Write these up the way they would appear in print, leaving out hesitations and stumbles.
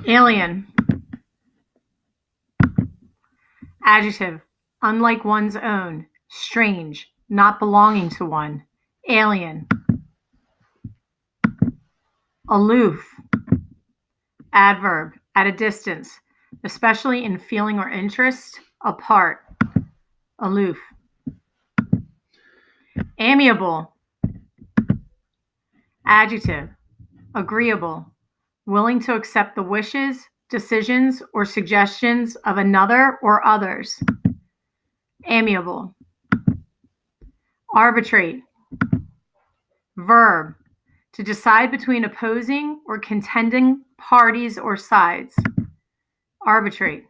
Alien. Adjective, unlike one's own, strange, not belonging to one, alien. Aloof. Adverb, at a distance, especially in feeling or interest, apart, aloof. Amiable. Adjective, agreeable, willing to accept the wishes, decisions, or suggestions of another or others, amiable. Arbitrate. Verb, to decide between opposing or contending parties or sides, arbitrate.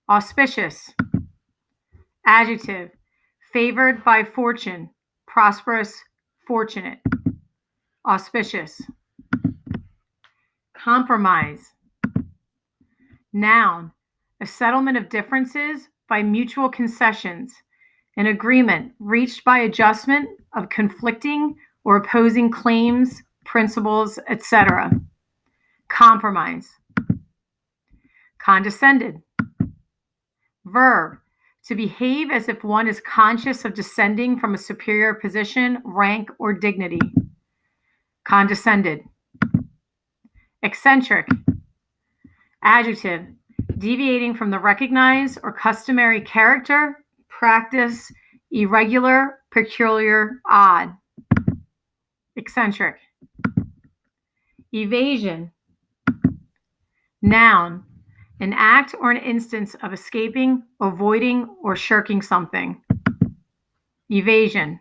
Auspicious. Adjective, favored by fortune, prosperous, fortunate, auspicious. Compromise. Noun, a settlement of differences by mutual concessions, an agreement reached by adjustment of conflicting or opposing claims, principles, etc. Compromise. Condescended. Verb, to behave as if one is conscious of descending from a superior position, rank, or dignity. Condescended. Eccentric. Adjective, deviating from the recognized or customary character, practice, irregular, peculiar, odd. Eccentric. Evasion. Noun, an act or an instance of escaping, avoiding, or shirking something. Evasion.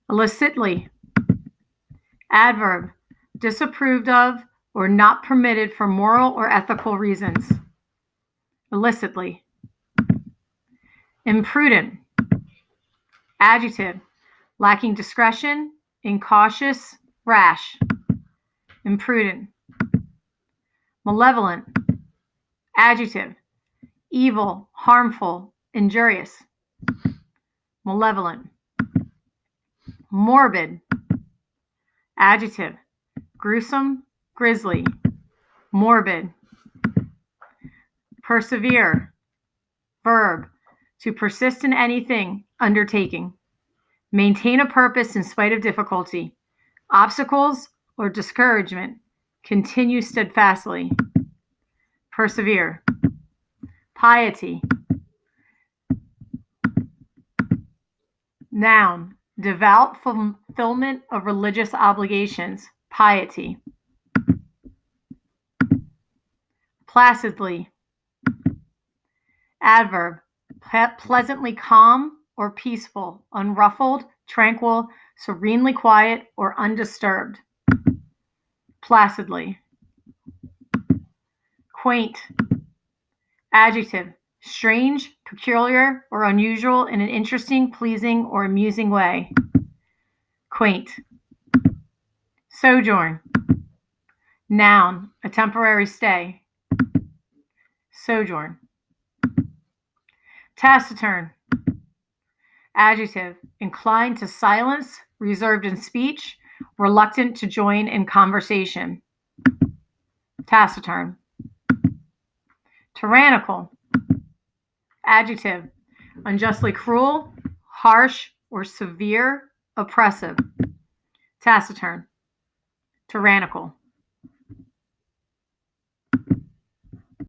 Illicitly. Adverb, disapproved of or not permitted for moral or ethical reasons. Illicitly. Imprudent. Adjective, lacking discretion, incautious, rash. Imprudent. Malevolent. Adjective, evil, harmful, injurious. Malevolent. Morbid. Adjective, gruesome, grisly, morbid. Persevere. Verb, to persist in anything, undertaking. Maintain a purpose in spite of difficulty, obstacles, or discouragement. Continue steadfastly. Persevere. Piety. Noun, devout fulfillment of religious obligations. Piety. Placidly. Adverb, pleasantly calm or peaceful, unruffled, tranquil, serenely quiet, or undisturbed. Placidly. Quaint. Adjective, strange, peculiar, or unusual in an interesting, pleasing, or amusing way. Quaint. Sojourn. Noun, a temporary stay. Sojourn. Taciturn. Adjective, inclined to silence, reserved in speech, reluctant to join in conversation. Taciturn. Tyrannical. Adjective, unjustly cruel, harsh, or severe, oppressive. Taciturn. Tyrannical.